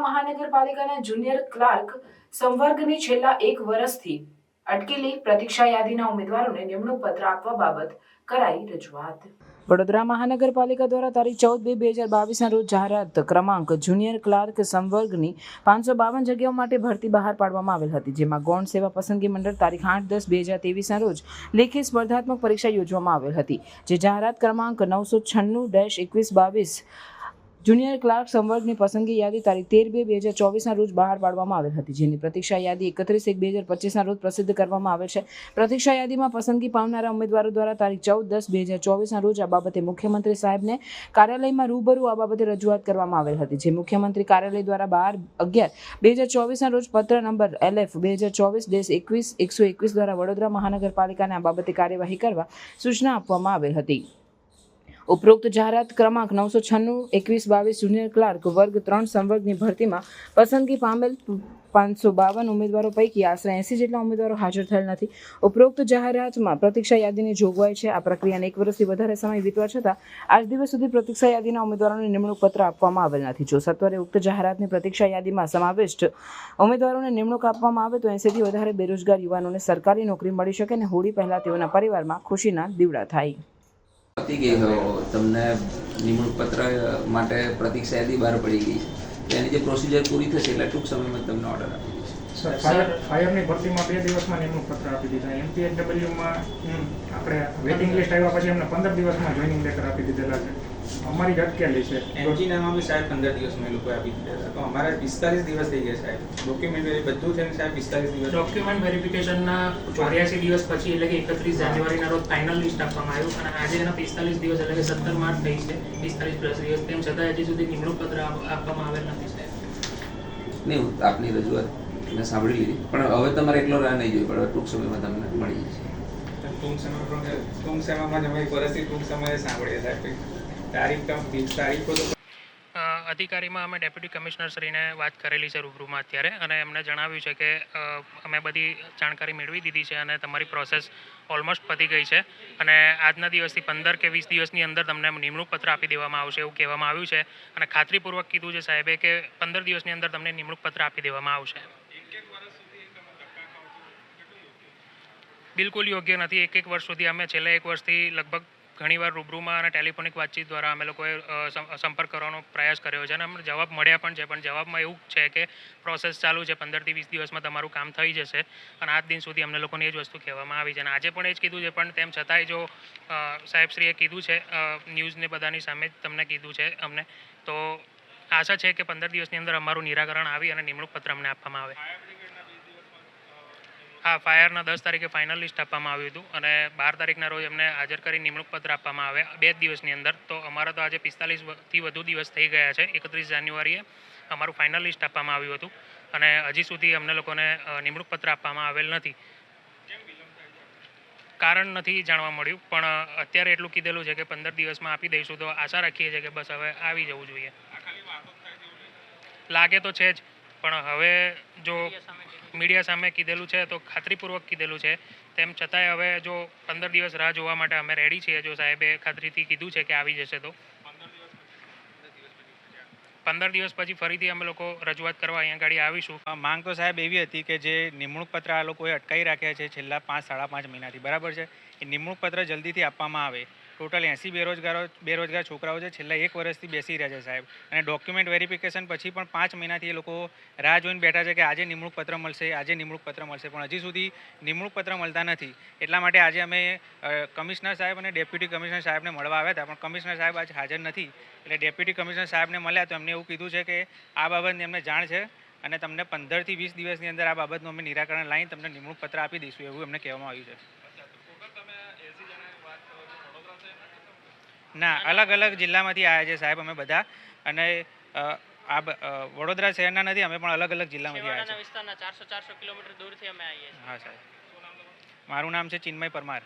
મહાનગરપાલિકાના junior clerk સંવર્ગની છેલ્લા 1 વર્ષથી અટકેલી પ્રતીક્ષા યાદીના ઉમેદવારોને નિમણૂક પત્ર આપવા બાબત કરાઈ રજૂઆત। વડોદરા મહાનગરપાલિકા દ્વારા તારીખ 14/2/2022ના રોજ જાહેરાત ક્રમાંક જુનિયર ક્લાર્ક સંવર્ગની 552 જગ્યાઓ માટે ભરતી બહાર પાડવામાં આવેલ હતી, જેમાં ગૌણ સેવા પસંદગી મંડળ તારીખ 8/10/2023ના રોજ લેખિત સ્પર્ધાત્મક પરીક્ષા યોજવામાં આવેલ હતી, જે જાહેરાત ક્રમાંક 996-21-22 જુનિયર ક્લાર્ક સંવર્ગની પસંદગી યાદી તારીખ 13/2/2024ના રોજ બહાર પાડવામાં આવેલ હતી, જેની પ્રતીક્ષા યાદી 31/1/2025ના રોજ પ્રસિદ્ધ કરવામાં આવેલ છે। પ્રતીક્ષા યાદીમાં પસંદગી પામનારા ઉમેદવારો દ્વારા તારીખ 14/10/2024ના રોજ આ બાબતે મુખ્યમંત્રી સાહેબને કાર્યાલયમાં રૂબરૂ આ બાબતે રજૂઆત કરવામાં આવેલ હતી, જે મુખ્યમંત્રી કાર્યાલય દ્વારા 12/11/2024ના રોજ પત્ર નંબર LF 2024-21-121 દ્વારા વડોદરા મહાનગરપાલિકાને આ બાબતે કાર્યવાહી કરવા સૂચના આપવામાં આવેલ હતી। ઉપરોક્ત જાહેરાત ક્રમાંક 996-21-22 જુનિયર ક્લાર્ક વર્ગ 3 સંવર્ગની ભરતીમાં પસંદગી પામેલ 552 ઉમેદવારો પૈકી આશરે 80 જેટલા ઉમેદવારો હાજર થયેલ નથી। ઉપરોક્ત જાહેરાતમાં પ્રતીક્ષા યાદીની જોગવાઈ છે। આ પ્રક્રિયાને 1 વર્ષથી વધારે સમય વીતવા છતાં આજ દિવસ સુધી પ્રતીક્ષા યાદીના ઉમેદવારોને નિમણૂક પત્ર આપવામાં આવેલ નથી। જો સત્વરે ઉક્ત જાહેરાતની પ્રતીક્ષા યાદીમાં સમાવિષ્ટ ઉમેદવારોને નિમણૂક આપવામાં આવે તો 80થી વધારે બેરોજગાર યુવાનોને સરકારી નોકરી મળી શકે અને હોળી પહેલા તેઓના પરિવારમાં ખુશીના દીવડા થાય। તમને નિમણૂક પત્ર માટે પ્રતીક્ષા યાદી બહાર પડી ગઈ છે, એની જે પ્રોસિજર પૂરી થશે એટલે ટૂંક સમયમાં તમને ઓર્ડર આપી દઈશું। ફાયરની ભરતીમાં 2 દિવસમાં નિમણૂક પત્ર આપી દીધા। MPHWમાં આપણે વેઇટિંગ લિસ્ટ આવ્યા પછી એમને 15 દિવસમાં જોઈનિંગ લેટર આપી દીધેલા છે। અમારી જ અટકેલી છે। એન્જિનિયરમાં બી સાહેબ 15 દિવસમાં એ લોકો આપી દીધા, તો અમારે 45 દિવસ થઈ ગયા સાહેબ। ડોક્યુમેન્ટ બધું થઈને સાહેબ 45 દિવસ। ડોક્યુમેન્ટ વેરિફિકેશનના 84 દિવસ પછી એટલે કે 31 જાન્યુઆરીના રોજ ફાઇનલ લિસ્ટ આપવામાં આવ્યું અને આજે એના 45 દિવસ એટલે કે 17 માર્ચ થઈ છે, 45 દિવસ તેમ છતાં હજી સુધી નિમણૂક પત્ર આપવામાં આવેલ નથી સાહેબ। નહીં, આપની રજૂઆત મેં સાંભળી લીધી, પણ હવે તમારે એકલો રાહ નહીં જોઈ પડે, ટૂંક સમયમાં તમને મળી જશે। ટૂંક સમયમાં જ અમારી પરિસ્થિતિ ટૂંક સમયે સાંભળીએ સાહેબ। તારીખો તો અધિકારીમાં અમે ડેપ્યુટી કમિશનર શ્રીને વાત કરેલી છે રૂબરૂમાં અત્યારે, અને એમને જણાવ્યું છે કે અમે બધી જાણકારી મેળવી દીધી છે અને તમારી પ્રોસેસ ઓલમોસ્ટ પતી ગઈ છે અને આજના દિવસથી 15 કે 20 દિવસની અંદર તમને નિમણૂક પત્ર આપી દેવામાં આવશે એવું કહેવામાં આવ્યું છે અને ખાતરીપૂર્વક કીધું છે સાહેબે કે 15 દિવસની અંદર તમને નિમણૂક પત્ર આપી દેવામાં આવશે। બિલકુલ યોગ્ય નથી। 1 વર્ષ સુધી અમે છેલ્લા 1 વર્ષથી લગભગ ઘણીવાર રૂબરૂમાં અને ટેલિફોનિક વાતચીત દ્વારા અમે લોકોએ સંપર્ક કરવાનો પ્રયાસ કર્યો છે અને અમને જવાબ મળ્યા પણ છે, પણ જવાબમાં એવું છે કે પ્રોસેસ ચાલુ છે, 15 થી 20 દિવસમાં તમારું કામ થઈ જશે અને આજ દિન સુધી અમને લોકોને એ જ વસ્તુ કહેવામાં આવી છે અને આજે પણ એ જ કીધું છે। પણ તેમ છતાંય જો સાહેબશ્રીએ કીધું છે, ન્યૂઝને બધાની સામે તમને કીધું છે અમને, તો આશા છે કે 15 દિવસની અંદર અમારું નિરાકરણ આવી અને નિમણૂક પત્ર અમને આપવામાં આવે। હા, ફાયરના 10 તારીખે ફાઇનલ લિસ્ટ આપવામાં આવ્યું હતું અને 12 તારીખના રોજ અમને હાજર કરી નિમણૂક પત્ર આપવામાં આવે 2 દિવસની અંદર। તો અમારા તો આજે 45થી વધુ દિવસ થઈ ગયા છે। 31 જાન્યુઆરીએ અમારું ફાઇનલ લિસ્ટ આપવામાં આવ્યું હતું અને હજી સુધી અમને લોકોને નિમણૂક પત્ર આપવામાં આવેલ નથી। કારણ નથી જાણવા મળ્યું, પણ અત્યારે એટલું કીધેલું છે કે 15 દિવસમાં આપી દઈશું, તો આશા રાખીએ છીએ કે બસ હવે આવી જવું જોઈએ। લાગે તો છે જ, પણ હવે જો મીડિયા સામે કીધેલું છે તો ખાતરીપૂર્વક કીધેલું છે, તેમ છતાંય હવે જો 15 દિવસ રાહ જોવા માટે અમે રેડી છીએ। જો સાહેબે ખાતરીથી કીધું છે કે આવી જશે તો 15 દિવસ પછી ફરીથી અમે લોકો રજૂઆત કરવા અહીંયા ગાડી આવીશું। માંગ તો સાહેબ એવી હતી કે જે નિમણૂક પત્ર આ લોકોએ અટકાવી રાખ્યા છે છેલ્લા 5-5.5 મહિનાથી, બરાબર છે, એ નિમણૂક પત્ર જલ્દીથી આપવામાં આવે। ટોટલ 80 બેરોજગાર છોકરાઓ છે, છેલ્લા 1 વર્ષથી બેસી રહ્યા છે સાહેબ, અને ડોક્યુમેન્ટ વેરિફિકેશન પછી પણ 5 મહિનાથી એ લોકો રાહ જોઈને બેઠા છે કે આજે નિમણૂક પત્ર મળશે, આજે નિમણૂક પત્ર મળશે, પણ હજી સુધી નિમણૂક પત્ર મળતા નથી। એટલા માટે આજે અમે કમિશનર સાહેબ અને ડેપ્યુટી કમિશનર સાહેબને મળવા આવ્યા હતા, પણ કમિશનર સાહેબ આજે હાજર નથી, એટલે ડેપ્યુટી કમિશનર સાહેબને મળ્યા તો એમને એવું કીધું છે કે આ બાબતની અમને જાણ છે અને તમને 15 થી 20 દિવસની અંદર આ બાબતનું અમે નિરાકરણ લાવીને તમને નિમણૂક પત્ર આપી દઈશું, એવું એમને કહેવામાં આવ્યું છે। ના, અલગ અલગ જિલ્લામાંથી આવ્યા છે સાહેબ અમે બધા, અને આ વડોદરા શહેરના નથી, અમે પણ અલગ અલગ જિલ્લામાંથી આવ્યા છીએ। 400 કિલોમીટર દૂરથી અમે આવીએ છીએ। હા સાહેબ, મારું નામ છે ચિન્મય પરમાર।